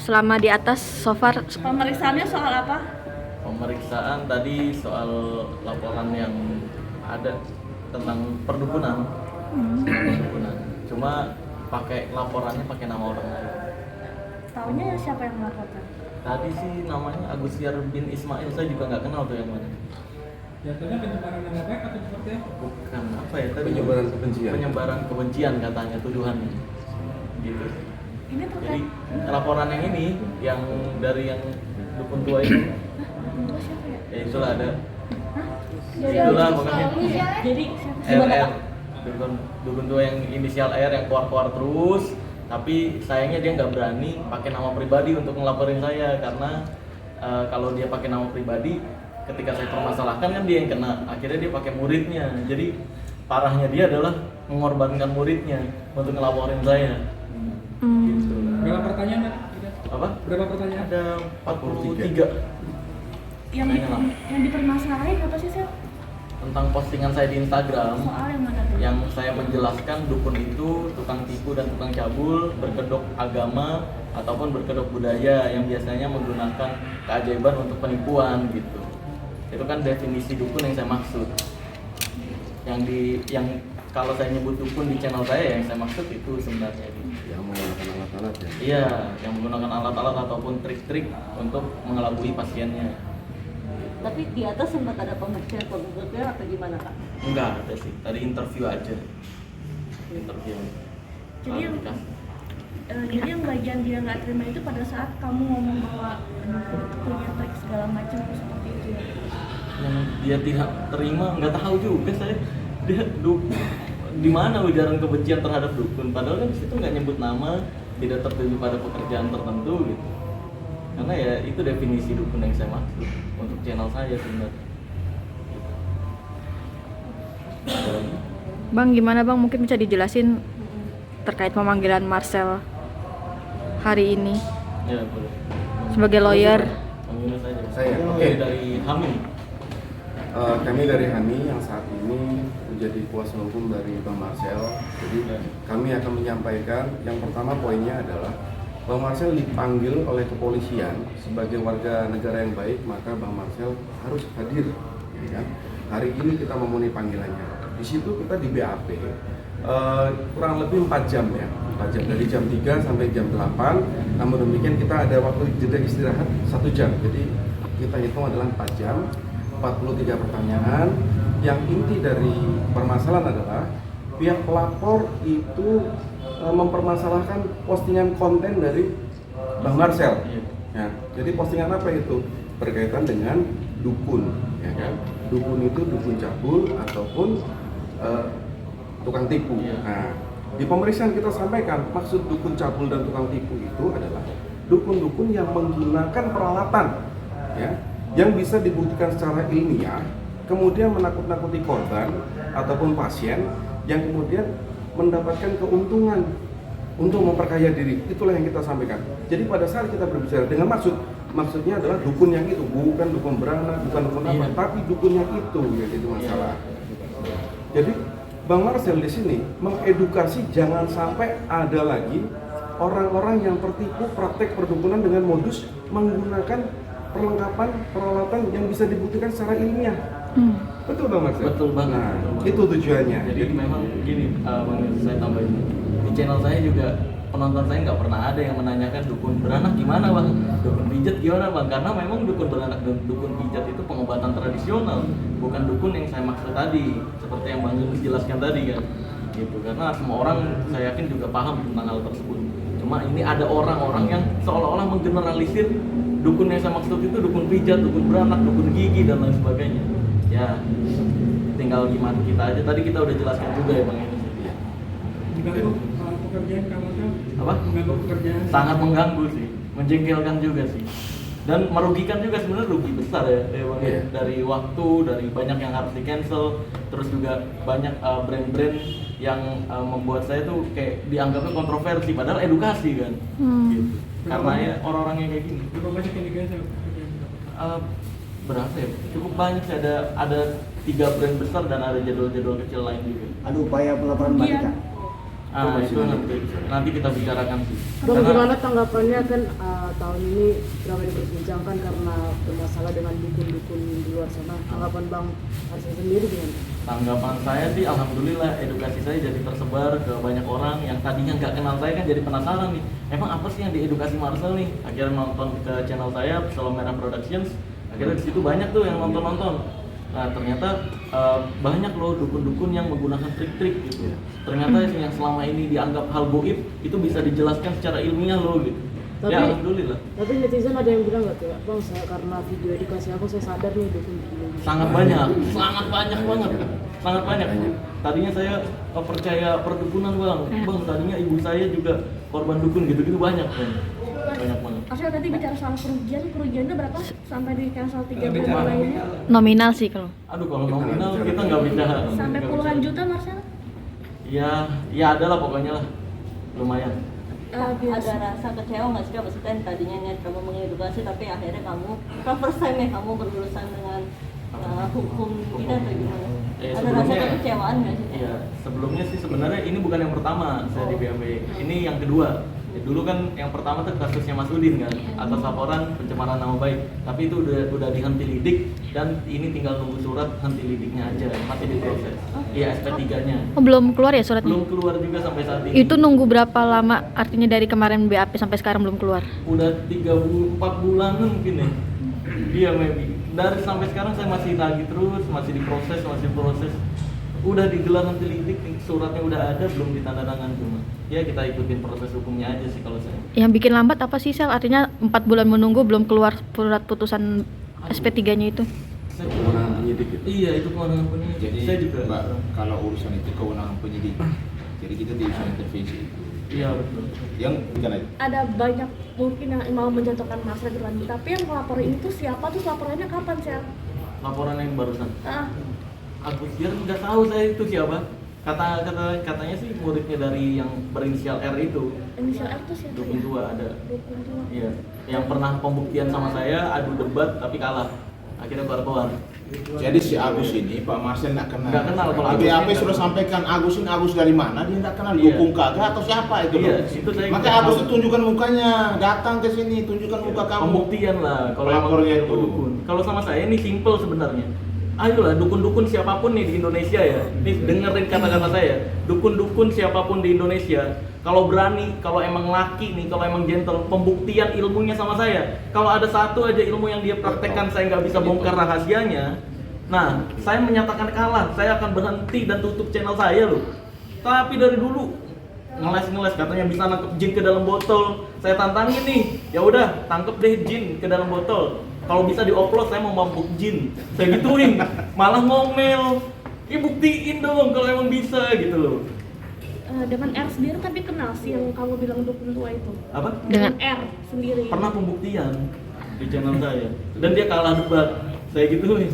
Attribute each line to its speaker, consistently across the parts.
Speaker 1: selama di atas so far?
Speaker 2: Pemeriksaannya soal apa?
Speaker 3: Pemeriksaan tadi soal laporan yang ada tentang perdukunan. Perdukunan. Cuma laporannya pakai nama orang lain.
Speaker 2: Taunya ya siapa yang melaporkan?
Speaker 3: Tadi sih namanya Agustiar bin Ismail, saya juga nggak kenal tuh yang mana.
Speaker 4: Jatuhnya penyebaran nama baik atau seperti apa?
Speaker 3: Bukan apa ya tadi?
Speaker 5: Penyebaran kebencian.
Speaker 3: Penyebaran kebencian katanya tuduhannya. Gitu.
Speaker 2: Ini
Speaker 3: Jadi
Speaker 2: terkait
Speaker 3: laporan yang ini, yang dari yang dukun tua itu,
Speaker 2: Bentuk siapa ya?
Speaker 3: ya itulah ada.
Speaker 2: Jadi
Speaker 3: Itulah pokoknya.
Speaker 2: Jadi siapa?
Speaker 3: RR, dukun tua yang inisial R yang keluar terus, tapi sayangnya dia nggak berani pakai nama pribadi untuk ngelaporin saya karena kalau dia pakai nama pribadi, ketika saya permasalahkan kan dia yang kena. Akhirnya dia pakai muridnya. Jadi parahnya dia adalah mengorbankan muridnya untuk ngelaporin saya. Gitu.
Speaker 4: Berapa pertanyaan?
Speaker 3: Apa?
Speaker 4: Berapa pertanyaan?
Speaker 3: Ada 43
Speaker 2: Yang dipermasalahin apa sih, Sel?
Speaker 3: tentang postingan saya di Instagram.
Speaker 2: Soal yang mana tuh?
Speaker 3: Yang saya menjelaskan dukun itu tukang tipu dan tukang cabul, berkedok agama ataupun berkedok budaya yang biasanya menggunakan keajaiban untuk penipuan gitu. Itu kan definisi dukun yang saya maksud. Yang kalau saya nyebut dukun di channel saya yang saya maksud itu sebenarnya
Speaker 5: Yang menggunakan alat-alat ya.
Speaker 3: iya, yang menggunakan alat-alat ataupun trik-trik untuk mengelabui pasiennya.
Speaker 6: Tapi di atas sempat ada pemeriksaan atau gimana, Kak?
Speaker 3: Enggak ada sih, tadi interview aja. Interview.
Speaker 2: Jadi yang-
Speaker 3: Klarifikasi.
Speaker 2: Jadi yang bagian dia nggak terima itu pada saat kamu ngomong bahwa dukun itu punya trik segala macam seperti itu ya?
Speaker 3: Yang dia tidak terima, nggak tahu juga saya. Dia di mana ujaran kebencian terhadap dukun, padahal kan di situ nggak nyebut nama, tidak tertuju pada pekerjaan tertentu gitu. Karena ya itu definisi dukun yang saya maksud untuk channel saya sebenarnya.
Speaker 1: Bang, gimana Bang? Mungkin bisa dijelasin terkait pemanggilan Marcel hari ini
Speaker 3: Ya boleh.
Speaker 1: sebagai lawyer.
Speaker 3: Panggilnya saja.
Speaker 5: Saya, oke.
Speaker 3: Oke. Dari Hami.
Speaker 5: Kami dari HAMI yang saat ini menjadi kuasa hukum dari Bang Marcel. Jadi kami akan menyampaikan yang pertama poinnya adalah Bang Marcel dipanggil oleh kepolisian sebagai warga negara yang baik, maka Bang Marcel harus hadir. Ya kan? Hari ini kita memenuhi panggilannya. Di situ kita di BAP kurang lebih 4 jam ya, 4 jam dari jam 3 sampai jam 8. Namun demikian kita ada waktu jeda istirahat 1 jam. Jadi kita hitung adalah 4 jam. 43 pertanyaan. Yang inti dari permasalahan adalah pihak pelapor itu mempermasalahkan postingan konten dari Bang Marcel. Ya, jadi postingan apa itu? Berkaitan dengan dukun, ya kan? Dukun itu dukun cabul ataupun tukang tipu. Nah, di pemeriksaan kita sampaikan maksud dukun cabul dan tukang tipu itu adalah dukun-dukun yang menggunakan peralatan, ya, yang bisa dibuktikan secara ilmiah, kemudian menakut-nakuti korban ataupun pasien yang kemudian mendapatkan keuntungan untuk memperkaya diri. Itulah yang kita sampaikan. Jadi pada saat kita berbicara dengan maksudnya adalah dukun yang itu, bukan dukun beranak, bukan dukun apa, tapi dukun yang itu, ya itu masalah. Jadi Bang Marcel di sini mengedukasi jangan sampai ada lagi orang-orang yang tertipu praktek perdukunan dengan modus menggunakan perlengkapan peralatan yang bisa dibuktikan secara ilmiah. Betul Bang Marcel?
Speaker 3: Betul banget.
Speaker 5: Nah,
Speaker 3: Betul banget.
Speaker 5: itu tujuannya.
Speaker 3: Jadi memang gini, Bang, saya tambahin. Di channel saya juga penonton saya nggak pernah ada yang menanyakan dukun beranak gimana Bang, dukun pijat gimana Bang, karena memang dukun beranak dan dukun pijat itu pengobatan tradisional, bukan dukun yang saya maksud tadi, seperti yang Bang Yunus jelaskan tadi kan. Gitu, karena semua orang saya yakin juga paham tentang hal tersebut. Cuma ini ada orang-orang yang seolah-olah menggeneralisir dukun yang saya maksud itu dukun pijat, dukun beranak, dukun gigi dan lain sebagainya. Ya, tinggal gimana kita aja. Tadi kita udah jelaskan juga ya Bang Yunus.
Speaker 4: Mengganggu pekerjaan kamu kan?
Speaker 3: Apa?
Speaker 4: Mengganggu pekerjaan.
Speaker 3: Sangat mengganggu sih, menjengkelkan juga sih, dan merugikan juga sebenarnya, rugi besar ya Bang ya.
Speaker 5: Iya.
Speaker 3: Dari waktu, dari banyak yang harus di cancel, terus juga banyak brand-brand yang membuat saya tuh kayak dianggapnya kontroversi, padahal edukasi kan. Gitu. Karena ya orang-orang yang kayak gini.
Speaker 4: Berapa banyak yang digaji?
Speaker 3: Berapa ya? Cukup banyak sih, ada 3 brand besar dan ada jadwal-jadwal kecil lain juga.
Speaker 7: Ada upaya pelaporan balik Kak?
Speaker 3: Itu nanti kita bicarakan sih.
Speaker 7: Bang, gimana tanggapannya kan tahun ini ramai diperbincangkan karena bermasalah dengan dukun-dukun di luar sana. Tanggapan Bang Marcel sendiri gimana?
Speaker 3: Tanggapan saya sih alhamdulillah edukasi saya jadi tersebar ke banyak orang yang tadinya nggak kenal saya kan jadi penasaran nih. Emang apa sih yang diedukasi Marcel nih? Akhirnya nonton ke channel saya Psalm Merah Productions. Akhirnya di situ banyak tuh yang nonton. Nah ternyata banyak loh dukun-dukun yang menggunakan trik-trik gitu. Ternyata yang selama ini dianggap hal goib itu bisa dijelaskan secara ilmiah loh gitu. Ya alhamdulillah.
Speaker 7: Tapi netizen ada yang bilang nggak kayak Bang, saya karena video edukasi aku saya sadar nih dukun begini.
Speaker 3: Sangat banyak banget. Tadinya saya percaya perdukunan bang. Tadinya ibu saya juga korban dukun gitu banyak banget.
Speaker 2: Asal tadi bicara soal kerugiannya berapa sampai di cancel 3 bulan lainnya?
Speaker 1: Nominal sih kalau.
Speaker 3: Aduh kalau nominal kita nggak bicara.
Speaker 2: Sampai puluhan juta Marcel?
Speaker 3: Ya ada lah pokoknya lah, lumayan.
Speaker 6: Ada rasa kecewa nggak sih Kak? Maksudnya yang tadinya niat kamu mengedukasi tapi akhirnya kamu first time ya kamu berurusan dengan hukum ini atau gimana? Ada rasa kekecewaan nggak sih?
Speaker 3: Iya, sebelumnya sih sebenarnya ini bukan yang pertama saya di BAB, ini yang kedua. Dulu kan yang pertama tuh kasusnya Mas Udin kan, atas laporan pencemaran nama baik. Tapi itu udah dihenti lidik dan ini tinggal nunggu surat henti lidiknya aja, masih diproses. Iya SP3-nya.
Speaker 1: Oh, belum keluar ya suratnya?
Speaker 3: Belum keluar juga sampai saat ini.
Speaker 1: Itu nunggu berapa lama? Artinya dari kemarin BAP sampai sekarang belum keluar?
Speaker 3: Udah 4 bulanan mungkin ya. Iya maybe. Dari sampai sekarang saya masih tagih terus, masih diproses. Udah digelar nanti lidik, suratnya udah ada, belum ditandatangan cuma. Ya kita ikutin proses hukumnya aja sih kalau saya.
Speaker 1: Yang bikin lambat apa sih Sel? Artinya 4 bulan menunggu belum keluar surat putusan SP3-nya itu?
Speaker 3: Saya
Speaker 5: Kewenangan penyidik itu.
Speaker 3: Iya itu kewenangan penyidik.
Speaker 8: Jadi
Speaker 3: Saya juga.
Speaker 8: Mbak, kalau urusan itu kewenangan penyidik. Jadi kita tidak bisa intervensi.
Speaker 3: Iya betul.
Speaker 8: Yang bukan itu.
Speaker 2: Ada banyak mungkin yang mau menjatuhkan Marcel berlanjut, tapi yang melapor ini tuh siapa, terus laporannya kapan Sel?
Speaker 3: Laporan yang barusan. Agus Diar nggak tahu saya itu siapa. Katanya sih muridnya dari yang berinisial R itu.
Speaker 2: Inisial R tuh siapa?
Speaker 3: 22 ada.
Speaker 2: 22.
Speaker 3: Iya. Yang pernah pembuktian sama saya adu debat tapi kalah. Akhirnya keluar.
Speaker 8: Jadi si Agus ini Pak Marcel nggak kenal.
Speaker 3: Nggak kenal, kalau Agus
Speaker 8: BAP
Speaker 3: ini
Speaker 8: sudah
Speaker 3: nggak
Speaker 8: sampaikan Agus dari mana dia nggak kenal.
Speaker 3: Iya.
Speaker 8: Dukung kagak atau siapa itu?
Speaker 3: Iya,
Speaker 8: loh?
Speaker 3: itu saya
Speaker 8: Maka
Speaker 3: nggak
Speaker 8: Agus
Speaker 3: tahu.
Speaker 8: itu tunjukkan mukanya, datang ke sini, tunjukkan muka kamu.
Speaker 3: Pembuktian lah kalau
Speaker 8: Pelapornya
Speaker 3: emang
Speaker 8: itu.
Speaker 3: dukun. Kalau sama saya ini simple sebenarnya. Ayolah dukun-dukun siapapun nih di Indonesia ya. Nih dengerin kata-kata saya. Dukun-dukun siapapun di Indonesia, kalau berani, kalau emang laki nih, kalau emang gentle, pembuktian ilmunya sama saya. Kalau ada satu aja ilmu yang dia praktekkan saya nggak bisa bongkar rahasianya. Nah, saya menyatakan kalah. Saya akan berhenti dan tutup channel saya loh. Tapi dari dulu ngeles katanya bisa nangkep jin ke dalam botol. Saya tantangin nih. Ya udah, tangkep deh jin ke dalam botol. Kalau bisa dioplos saya mau mabuk jin. Saya gituin. Malah ngomel. Buktiin dong kalau emang bisa gitu loh.
Speaker 2: Dengan R sendiri tapi kenal sih yang kamu bilang dukun tua itu.
Speaker 3: Apa?
Speaker 2: Dengan R sendiri.
Speaker 3: Pernah pembuktian di channel saya. Dan dia kalah debat. Saya gituin.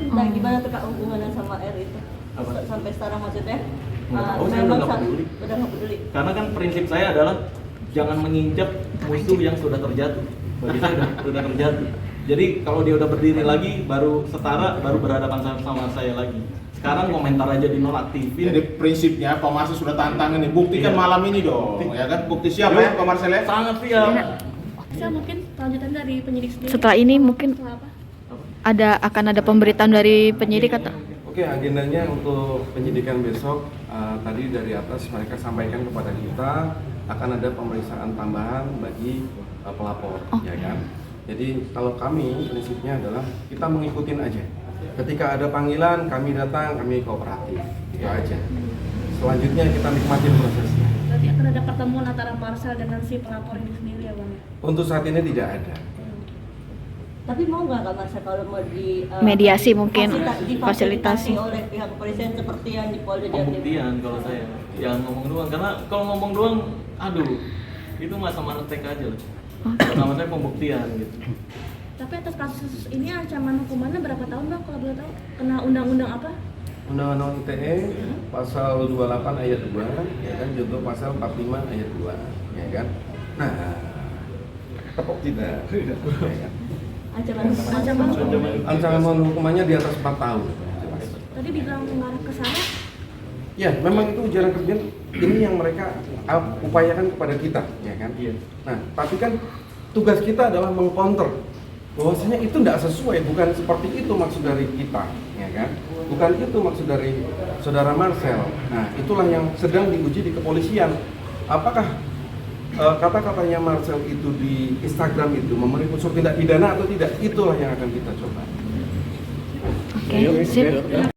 Speaker 6: Nah gimana tuh Kak hubungannya sama R itu?
Speaker 3: Apa?
Speaker 6: Sampai sekarang maksudnya?
Speaker 3: Saya udah nggak peduli.
Speaker 6: Udah nggak peduli.
Speaker 3: Karena kan prinsip saya adalah jangan menginjak musuh yang sudah terjatuh. Bagi saya sudah terjatuh. Jadi kalau dia udah berdiri lagi, baru setara, baru berhadapan sama saya lagi. Sekarang komentar aja dinonaktifin.
Speaker 8: Jadi prinsipnya Pak Marcel sudah tantang ini, buktikan
Speaker 3: Iya.
Speaker 8: malam ini dong, ya kan? Bukti siapa ya Pak Marcel ya?
Speaker 3: Sangat siap.
Speaker 2: Saya mungkin lanjutan dari penyidik sendiri.
Speaker 1: Setelah ini mungkin
Speaker 2: Setelah apa?
Speaker 1: akan ada pemberitaan dari penyidik atau?
Speaker 5: Oke, agendanya untuk penyidikan besok tadi dari atas mereka sampaikan kepada kita akan ada pemeriksaan tambahan bagi pelapor, ya kan? Jadi kalau kami prinsipnya adalah kita mengikutin aja. Ketika ada panggilan kami datang, kami kooperatif, itu aja. Selanjutnya kita nikmatin prosesnya.
Speaker 2: Berarti akan ada pertemuan antara Marcel dengan si pelapor ini sendiri ya Bang?
Speaker 5: Untuk saat ini tidak ada.
Speaker 6: Tapi mau nggak Kak Marcel kalau mau di
Speaker 1: Mediasi mungkin,
Speaker 6: difasilitasi
Speaker 1: fasilitasi.
Speaker 6: oleh pihak kepolisian seperti yang di Polda Jatim?
Speaker 3: Pembuktian kalau saya. Jangan ngomong doang. Karena kalau ngomong doang, aduh, itu sama ngetek aja lah. Pertama saya pembuktian gitu.
Speaker 2: Tapi atas kasus ini ancaman hukumannya berapa tahun Bang kalau boleh tahu? Kena undang-undang apa?
Speaker 5: Undang-undang ITE pasal 28 ayat 2, ya kan, junto pasal 45 ayat 2, ya kan. Nah, tepuk tidak. Ya kan?
Speaker 2: Ancaman
Speaker 5: Ancaman hukumannya di atas 4 tahun.
Speaker 2: tadi dibilang mengarah ke sana.
Speaker 5: Ya, memang itu ujaran kebencian ini yang mereka upayakan kepada kita, ya kan?
Speaker 3: Iya.
Speaker 5: Nah, tapi kan tugas kita adalah mengcounter bahwasanya itu tidak sesuai, bukan seperti itu maksud dari kita, ya kan? Bukan itu maksud dari saudara Marcel. Nah, itulah yang sedang diuji di kepolisian. Apakah kata-katanya Marcel itu di Instagram itu memenuhi unsur tindak pidana atau tidak? Itulah yang akan kita coba.
Speaker 1: Oke, sip.